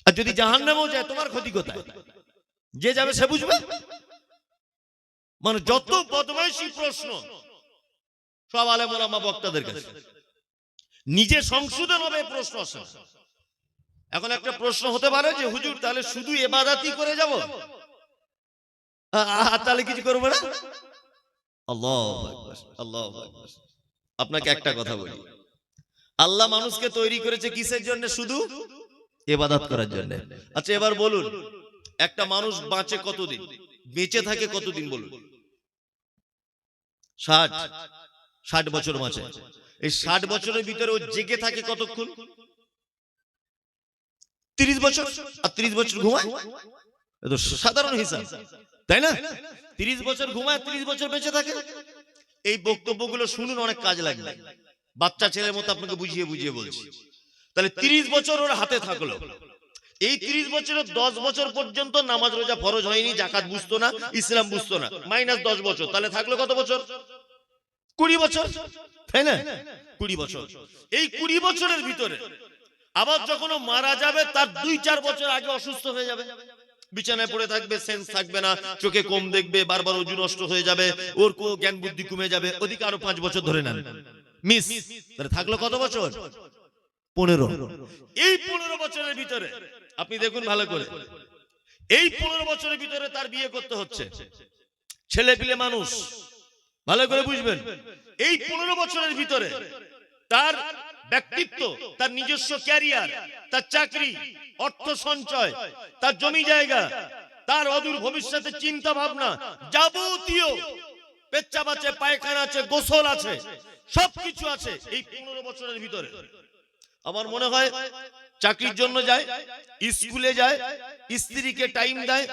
আর যদি জাহান্নামেও যায় তোমার ক্ষতি কোথায়? যে যাবে সে বুঝবে। মানে যত বদমাইশি প্রশ্ন সব আলেম ওলামা বক্তাদের কাছে, নিজে সংশোধন হবে প্রশ্ন আসে। এখন একটা প্রশ্ন হতে পারে যে হুজুর তাহলে শুধু ইবাদতই করে যাব, তাহলে কিছু করবো না? আল্লাহু আকবার, আল্লাহু আকবার। আপনাকে একটা কথা বলি, আল্লাহ মানুষকে তৈরি করেছে কিসের জন্য? শুধু ইবাদত করার জন্য। আচ্ছা এবার বলুন, একটা মানুষ বাঁচে কতদিন, বেঁচে থাকে কতদিন বলুন? 60 বছর বাঁচে। এই 60 বছরের ভিতরে ও জেগে থাকে কতক্ষণ? 30 বছর। আর 30 বছর ঘুমায়, এটা সাধারণ হিসাব, তাই না? 30 বছর ঘুমায়, 30 বছর বেঁচে থাকে। এই বক্তব্যগুলো শুনুন, অনেক কাজ লাগবে। বাচ্চা ছেলের মতো আপনাকে বুঝিয়ে বুঝিয়ে বলছি। তাহলে 30 বছর ওর হাতে থাকলো। এই 30 বছরের 10 বছর পর্যন্ত নামাজ রোজা ফরজ হয়নি, যাকাত বুঝতো না, ইসলাম বুঝতো না, মাইনাস 10 বছর। তাহলে থাকলো কত বছর? 20 বছর, তাই না? 20 বছর। এই 20 বছরের ভিতরে আবার যখন মারা যাবে তার 2-4 বছর আগে অসুস্থ হয়ে যাবে, বিছানায় পড়ে থাকবে, সেন্স থাকবে না, চোখে কম দেখবে, বারবার ওজন নষ্ট হয়ে যাবে, ওর জ্ঞান বুদ্ধি কমে যাবে, ওদিকে আরো 5 বছর ধরে নেন মিস। তাহলে থাকলো কত বছর? 15। এই 15 বছরের ভিতরে আপনি দেখুন ভালো করে, এই 15 বছরের ভিতরে তার বিয়ে করতে হচ্ছে, ছেলে পিলে মানুষ, ভালো করে বুঝবেন। এই 15 বছরের ভিতরে তার ব্যক্তিত্ব, তার নিজস্ব ক্যারিয়ার, তার চাকরি, অর্থ সঞ্চয়, তার জমি জায়গা, তার অদূর ভবিষ্যতের চিন্তা ভাবনা, যাবতীয় পেচ্ছাপ আছে, পায়খানা আছে, গোসল আছে, সবকিছু আছে এই 15 বছরের ভিতরে। আমার মনে হয় চাকরির জন্য যায়, স্কুলে যায়, স্ত্রীকে টাইম দেয়,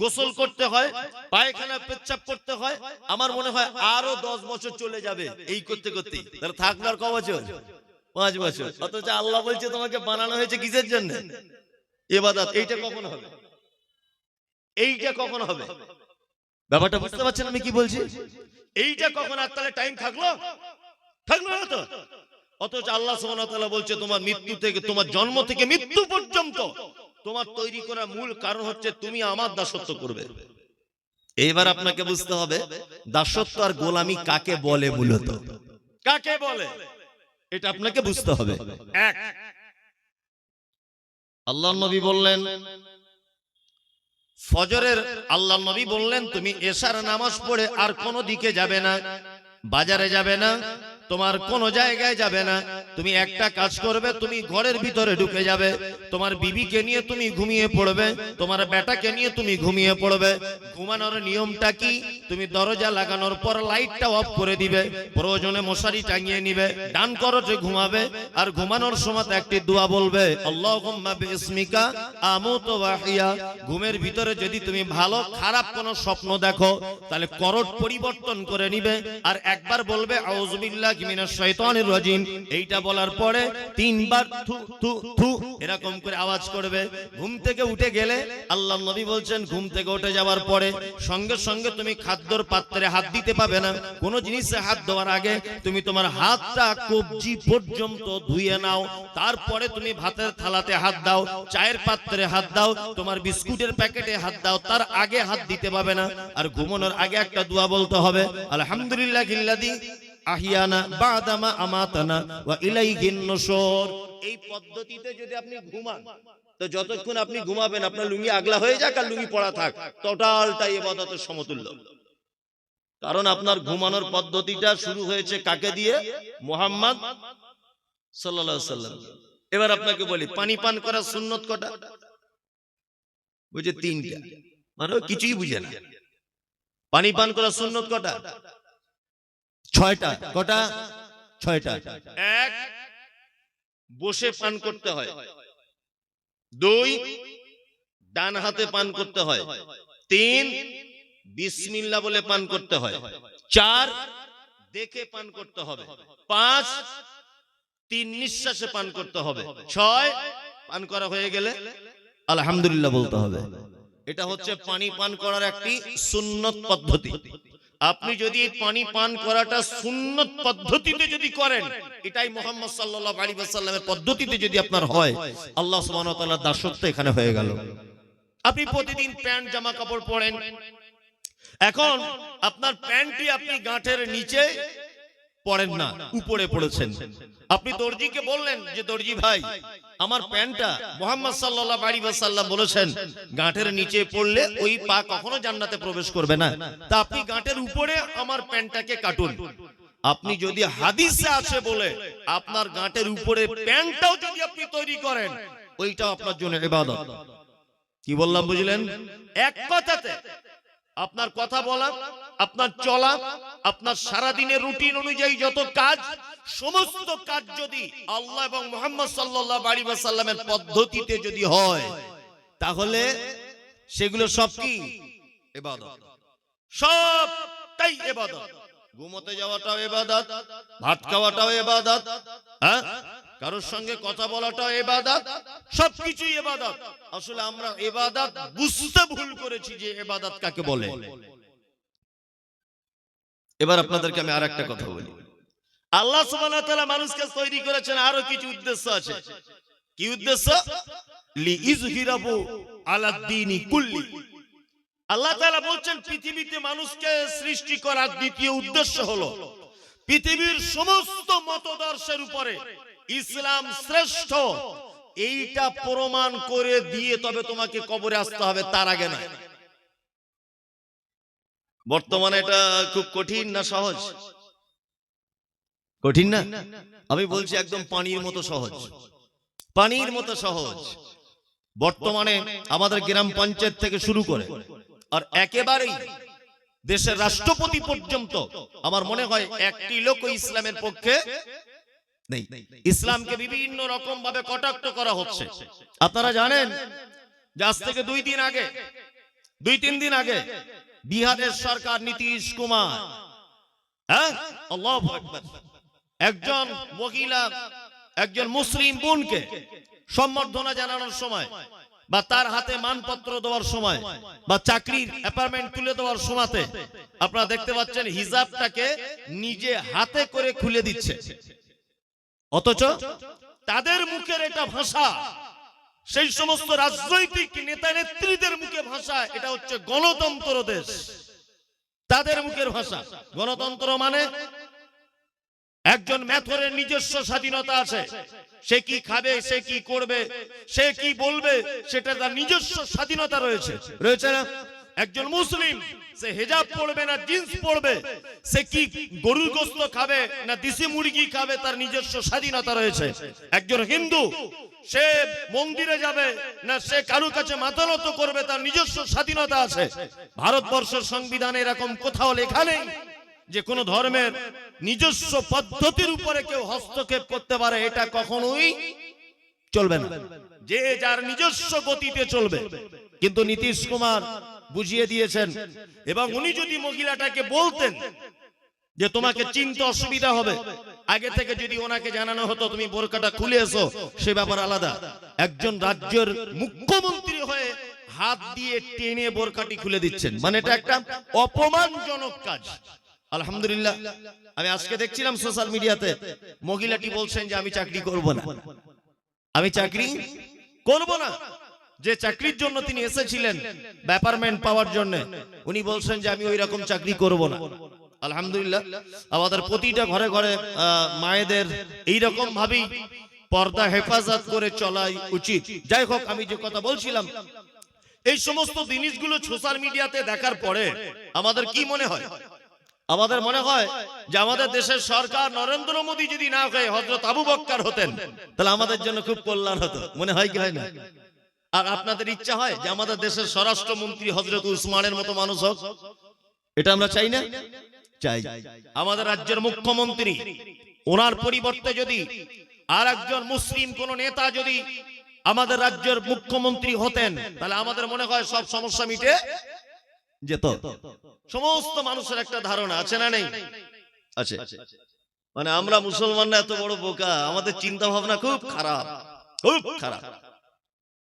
গোসল করতে হয়, পায়খানা পেচ্ছাপ করতে হয়, আমার মনে হয় আরো 10 বছর চলে যাবে এই করতে করতে। তাহলে থাকলো আর ক বছর? 5 বছর। অথচ আল্লাহ বলছে তোমাকে বানানো হয়েছে কিসের জন্য? ইবাদত। এইটা কখন হবে? এইটা কখন হবে? ব্যাপারটা বুঝতে পারছেন আমি কি বলছি? এইটা কখন? আর তাহলে টাইম থাকলো? থাকলো না তো। অথচ আল্লাহ সুবহানাহু ওয়া তাআলা বলছে তোমার মৃত্যু থেকে, তোমার জন্ম থেকে মৃত্যু পর্যন্ত তোমার তৈরি করা মূল কারণ হচ্ছে তুমি আমার দাসত্ব করবে। এইবার আপনাকে বুঝতে হবে দাসত্ব আর গোলামি কাকে বলে, মূলত কাকে বলে, এটা আপনাকে বুঝতে হবে। এক, আল্লাহর নবী বললেন ফজরের, আল্লাহর নবী বললেন তুমি এশার নামাজ পড়ে আর কোনো দিকে যাবে না, বাজারে যাবে না, তোমার কোন জায়গায় যাবে না, তুমি একটা কাজ করবে, তুমি ঘরের ভিতরে ঢুকে যাবে, তোমার বিবিকে নিয়ে তুমি ঘুমিয়ে পড়বে, তোমার বেটাকে নিয়ে তুমি ঘুমিয়ে পড়বে। ঘুমানোর নিয়মটা কি? তুমি দরজা লাগানোর পর লাইটটা অফ করে দিবে, প্রয়োজনে মশারি টাঙিয়ে নিবে, ডান করতে ঘুমাবে, আর ঘুমানোর সময় একটি দোয়া বলবে আল্লাহুম্মা বিসমিকা আমুতু ওয়া আহইয়া। ঘুমের ভিতরে যদি তুমি ভালো খারাপ কোনো স্বপ্ন দেখো তাহলে করট পরিবর্তন করে নিবে, আর একবার বলবে আউযু বিল্লাহি মিনাশ শাইতানির রাজিম। এইটা বলার পরে 3 বার থু থু থু এরকম করে আওয়াজ করবে। ঘুম থেকে উঠে গেলে আল্লাহর নবী বলছেন ঘুম থেকে উঠে যাওয়ার পরে সঙ্গে সঙ্গে তুমি খাদ্যর পাত্রে হাত দিতে পাবে না। কোন জিনিসে হাত দেওয়ার আগে তুমি তোমার হাতটা কবজি পর্যন্ত ধুয়ে নাও, তারপরে তুমি ভাতের থালাতে হাত দাও, চায়ের পাত্রে হাত দাও, তোমার বিস্কুটের প্যাকেটে হাত দাও, তার আগে হাত দিতে পাবে না। আর ঘুমানোর আগে একটা দোয়া বলতে হবে আলহামদুলিল্লাহিল্লাযী আহিয়ানা বাদামা আমাতানা ওয়া ইলাইহিন নুশুর। এই পদ্ধতিতে যদি আপনি ঘুমান তো যতক্ষণ আপনি ঘুমাবেন আপনার লুঙ্গি আগলা হয়ে যাক আর লুঙ্গি পড়া থাক, টোটালটা ইবাদতের সমতুল্য। কারণ আপনার ঘুমানোর পদ্ধতিটা শুরু হয়েছে কাকে দিয়ে? মুহাম্মদ সাল্লাল্লাহু আলাইহি ওয়াসাল্লাম। এবার আপনাকে বলি পানি পান করার সুন্নত কটা? বুঝে 3টা, মানে কিছুই বুঝে না। পানি পান করার সুন্নত কটা? 6টা। কটা? 6টা। 1, বসে পান করতে হয়। 2, ডান হাতে পান করতে হয়। 3, বিসমিল্লাহ বলে পান করতে হয়। 4, দেখে পান করতে হবে। 5, 3 নিঃশ্বাসে পান করতে হবে। 6, পান করা হয়ে গেলে আলহামদুলিল্লাহ বলতে হবে। এটা হচ্ছে পানি পান করার একটি সুন্নত পদ্ধতি। আপনি যদি এই পানি পান করাটা সুন্নত পদ্ধতিতে যদি করেন, এটাই মুহাম্মদ সাল্লাল্লাহু আলাইহি ওয়াসাল্লামের পদ্ধতিতে যদি আপনার হয়, আল্লাহ সুবহানাহু ওয়া তাআলার দাসত্ব এখানে হয়ে গেল। আপনি প্রতিদিন প্যান্ট জামা কাপড় পরেন, এখন আপনার প্যান্টটি আপনি গাঁটের নিচে পরেন না, উপরে পড়েছেন। আপনি দর্জিকে বললেন যে দর্জি ভাই, আমার প্যান্টটা মুহাম্মদ সাল্লাল্লাহু আলাইহি ওয়াসাল্লাম বলেছেন গাঁটের নিচে পড়লে ওই পা কখনো জান্নাতে প্রবেশ করবে না, তা আপনি গাঁটের উপরে আমার প্যান্টটাকে কাটুন। আপনি যদি হাদিসে আছে বলে আপনার গাঁটের উপরে প্যান্টটাও যদি আপনি তৈরি করেন, ওইটাও আপনার জন্য ইবাদত। কি বললাম বুঝলেন? এক কথাতে আপনার কথা বলা, আপনার চলা, আপনার সারা দিনের রুটিন অনুযায়ী যত কাজ, সমস্ত কাজ যদি আল্লাহ এবং মুহাম্মদ সাল্লাল্লাহু আলাইহি ওয়াসাল্লামের পদ্ধতিতে যদি হয়, তাহলে সেগুলো সব কি ইবাদত, সবটাই ইবাদত। ঘুমোতে যাওয়াটাও ইবাদত, ভাত খাওয়াটাও ইবাদত, হ্যাঁ, কারোর সঙ্গে কথা বলাটাও ইবাদত, সবকিছুই ইবাদত। আসলে আমরা ইবাদত বুঝতে ভুল করেছি যে ইবাদত কাকে বলে। এবার আপনাদেরকে আমি আরেকটা কথা বলি। আল্লাহ সুবহানাহু ওয়া তাআলা মানুষকে তৈরি করেছেন আরো কিছু উদ্দেশ্য আছে। কি উদ্দেশ্য? লিইযহিরাহু আলাদ-দীনি কুল্লি। আল্লাহ তাআলা বলছেন পৃথিবীতে মানুষকে সৃষ্টি করার দ্বিতীয় উদ্দেশ্য হলো পৃথিবীর সমস্ত মতদর্শের উপরে ইসলাম শ্রেষ্ঠ, এইটা প্রমাণ করে দিয়ে তবে তোমাকে কবরে আসতে হবে, তার আগে নয়। বর্তমানে এটা খুব কঠিন না সহজ? কঠিন না? আমি বলছি একদম পানির মতো সহজ, পানির মতো সহজ। বর্তমানে আমাদের গ্রাম পঞ্চায়েত থেকে শুরু করে আর একেবারেই দেশের রাষ্ট্রপতি পর্যন্ত আমার মনে হয় একটি লোক ইসলামের পক্ষে নেই। ইসলামকে বিভিন্ন রকম ভাবে কটাক্ষ করা হচ্ছে। আপনারা জানেন যে আজ থেকে 2-3 দিন আগে বিহারের সরকার নীতিশ কুমার, হ্যাঁ, আল্লাহু আকবার, একজন মহিলা, একজন মুসলিম বোনকে সম্বর্ধনা জানানোর সময় বা তার হাতে মানপত্র দেওয়ার সময় বা চাকরির অ্যাপয়েন্টমেন্ট তুলে দেওয়ার সময়তে আপনারা দেখতে পাচ্ছেন হিজাবটাকে নিজে হাতে করে খুলে দিচ্ছে। অথচ তাদের মুখের এটা ভাষা, সেই সমস্ত রাজনৈতিক নেতা নেত্রীদের মুখে ভাষা, এটা হচ্ছে গণতন্ত্র দেশ, তাদের মুখের ভাষা। গণতন্ত্র মানে একজন মেথরের নিজস্ব স্বাধীনতা আছে, সে কি খাবে, সে কি করবে, সে কি বলবে, সেটা তার নিজস্ব স্বাধীনতা রয়েছে, রয়েছে না? একজন মুসলিম সে হিজাব পরবে না জিন্স পরবে, সে কি গরুর গোশত খাবে না দেশি মুরগি খাবে, তার নিজস্ব স্বাধীনতা রয়েছে। একজন হিন্দু সে মন্দিরে যাবে না সে কারো কাছে মাথা নত করবে, তার নিজস্ব স্বাধীনতা আছে। ভারতবর্ষের সংবিধানে এরকম কোথাও লেখা নেই যে কোন ধর্মের নিজস্ব পদ্ধতির উপরে কেউ হস্তক্ষেপ করতে পারে, এটা কখনোই চলবে না। যে যার নিজস্ব গতিতে চলবে। কিন্তু নীতিশ কুমার বুঝিয়ে দিয়েছেন, এবং উনি যদি মহিলাটাকে বলতেন যে তোমাকে চিনতে অসুবিধা হবে, আগে থেকে যদি ওনাকে জানানো হতো তুমি বোরকাটা খুলে এসো, সে ব্যাপার আলাদা। একজন রাজ্যের মুখ্যমন্ত্রী হয়ে হাত দিয়ে টেনে বোরকাটি খুলে দিচ্ছেন, মানে এটা একটা অপমানজনক কাজ। আলহামদুলিল্লাহ, আমি আজকে দেখছিলাম সোশ্যাল মিডিয়াতে মহিলাটি বলছেন যে আমি চাকরি করব না, আমি চাকরি করব না। যে চাকরির জন্য তিনি এসেছিলেন অ্যাপয়েন্টমেন্ট পাওয়ার জন্য, উনি বলছেন যে আমি ওই রকম চাকরি করব না। আলহামদুলিল্লাহ, আমাদের প্রতিটা ঘরে ঘরে মায়েদের এই রকম ভাবেই পর্দা হেফাজত করে চলাই উচিত। যাই হোক, আমি যে কথা বলছিলাম, এই সমস্ত জিনিসগুলো সোশ্যাল মিডিয়াতে দেখার পরে আমাদের কি মনে হয়? আমাদের মনে হয় যে আমাদের দেশের সরকার নরেন্দ্র মোদী যদি না হয়ে হযরত আবু বকর হতেন, তাহলে আমাদের জন্য খুব কল্যাণ হতো। মনে হয় কি হয় না? আর আপনাদের ইচ্ছা হয় যে আমাদের দেশের স্বরাষ্ট্রমন্ত্রী হযরত উসমানের মতো মানুষ হোক? এটা আমরা চাই না? চাই। আমাদের রাজ্যের মুখ্যমন্ত্রী, ওনার পরিবর্তে যদি আর একজন মুসলিম কোন নেতা যদি আমাদের রাজ্যের মুখ্যমন্ত্রী হতেন, তাহলে আমাদের মনে হয় সব সমস্যা মিটে যেত। সমস্ত মানুষের একটা ধারণা আছে না নেই? আছে। মানে আমরা মুসলমানরা এত বড় বোকা, আমাদের চিন্তা ভাবনা খুব খারাপ, খুব খারাপ।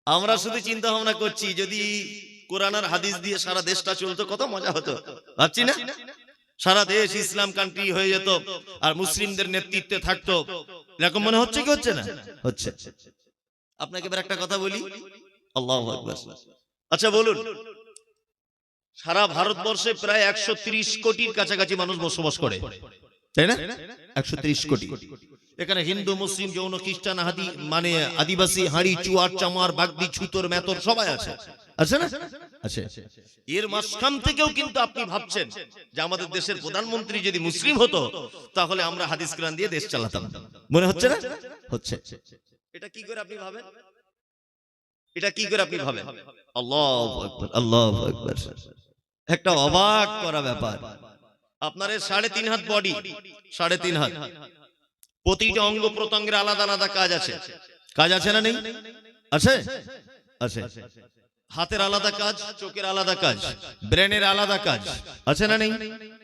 আমরা শুধু চিন্তা ভাবনা করছি যদি কোরআন আর হাদিস দিয়ে সারা দেশটা চলতো কত মজা হতো, ভাবছি না? সারা দেশ ইসলাম কান্ট্রি হয়ে যেত আর মুসলিমদের নেতৃত্বে থাকতো, এরকম মনে হচ্ছে কি হচ্ছে না? হচ্ছে। আপনাকে এবার একটা কথা বলি, আল্লাহু আকবার। আচ্ছা বলুন, সারা ভারতবর্ষে প্রায় 130 কোটির কাছাকাছি মানুষ বসবাস করে, তাই না? 130 কোটি। এখানে হিন্দু, মুসলিম, জৈন, খ্রিস্টান, মানে আদিবাসী, হাড়ি, চুয়ার, চামার, বাগদি, ছুতর, মেতর সবাই আছে, আছে না? আছে। এর মাঝখান থেকেও কিন্তু আপনি ভাবছেন যে আমাদের দেশের প্রধানমন্ত্রী যদি মুসলিম হতো তাহলে আমরা হাদিস কোরআন দিয়ে দেশ চালাতাম, মনে হচ্ছে না? হচ্ছে। এটা কি করে আপনি ভাবেন? এটা কি করে আপনি ভাবেন? আল্লাহু আকবার, আল্লাহু আকবার। একটা অবাক করা ব্যাপার। আপনার 3.5 হাত বডি, 3.5 হাত, প্রতিটা অঙ্গ প্রত্যঙ্গের আলাদা আলাদা কাজ আছে। কাজ আছে না নেই? আছে, আছে। হাতের আলাদা কাজ, চোখের আলাদা কাজ, ব্রেনের আলাদা কাজ, আছে না নেই?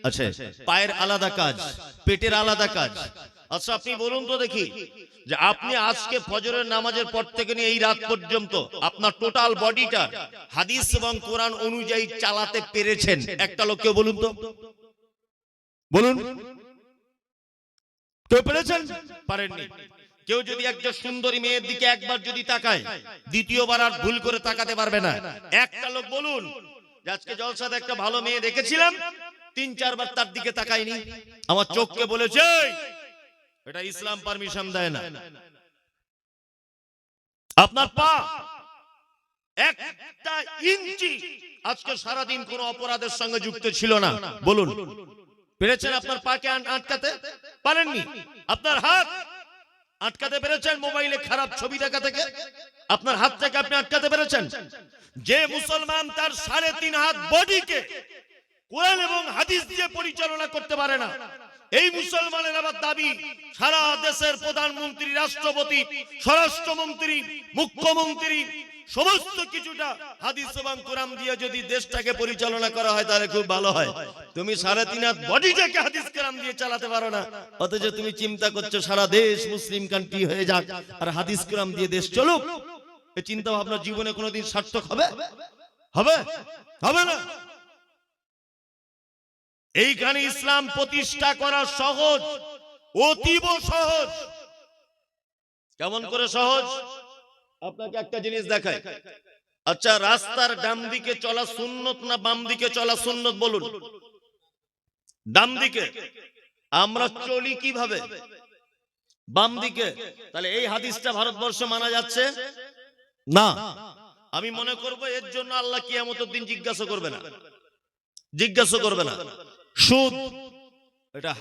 আছে। পায়ের আলাদা কাজ, পেটের আলাদা কাজ। আচ্ছা আপনি বলুন তো দেখি, যে আপনি আজকে ফজরের নামাজের পর থেকে নিয়ে এই রাত পর্যন্ত আপনার টোটাল বডিটা হাদিস এবং কোরআন অনুযায়ী চালাতে পেরেছেন একটা লোককে বলুন তো? বলুন, কেউ পেরেছেন? পারেননি। কেউ যদি একজন সুন্দরী মেয়ের দিকে একবার যদি তাকায়, দ্বিতীয়বার আর ভুল করে তাকাতে পারবে না। একটা লোক বলুন যে আজকে জলসাতে একটা ভালো মেয়ে দেখেছিলাম, 3-4 বার তার দিকে তাকাইনি, আমার চোখকে বলেছে এটা ইসলাম পারমিশন দেয় না। আপনার পা একটা ইঞ্চি আজকে সারাদিন কোন অপরাধের সঙ্গে যুক্ত ছিল না, বলুন পেরেছেন আপনার পাকে আটকাতে? পারেননি। আপনার হাত আটকাতে পেরেছেন মোবাইলে খারাপ ছবি দেখা থেকে? আপনার হাত থেকে আপনি আটকাতে পেরেছেন? যে মুসলমান তার 3.5 হাত বডিকে কোরআন এবং হাদিস দিয়ে পরিচালনা করতে পারে না, এই মুসলমানের আবার দাবি সারা দেশের প্রধানমন্ত্রী, রাষ্ট্রপতি, স্বরাষ্ট্রমন্ত্রী, মুখ্যমন্ত্রী সমস্ত কিছুটা হাদিস এবং কোরআন দিয়ে যদি দেশটাকে পরিচালনা করা হয় তাহলে খুব ভালো হয়। তুমি 3.5 হাত বডিটাকে হাদিস কোরআন দিয়ে চালাতে পারো না, অথচ তুমি চিন্তা করছো সারা দেশ মুসলিম কান্ট্রি হয়ে যাক আর হাদিস কোরআন দিয়ে দেশ চলুক। এই চিন্তা ভাবনা জীবনে কোনোদিন সার্থক হবে? হবে? হবে না। এইখানে ইসলাম প্রতিষ্ঠা করা সহজ, অতীব সহজ। কেমন করে সহজ? আপনাকে একটা জিনিস দেখাই। আচ্ছা, রাস্তার ডান দিকে চলা সুন্নত না বাম দিকে চলা সুন্নত বলুন? ডান দিকে। আমরা চলি কিভাবে? বাম দিকে। তাহলে এই হাদিসটা ভারতবর্ষে মানা যাচ্ছে না। আমি মনে করব এর জন্য আল্লাহ কিয়ামতের দিন জিজ্ঞাসা করবে না, জিজ্ঞাসা করবে না। সুদ এটা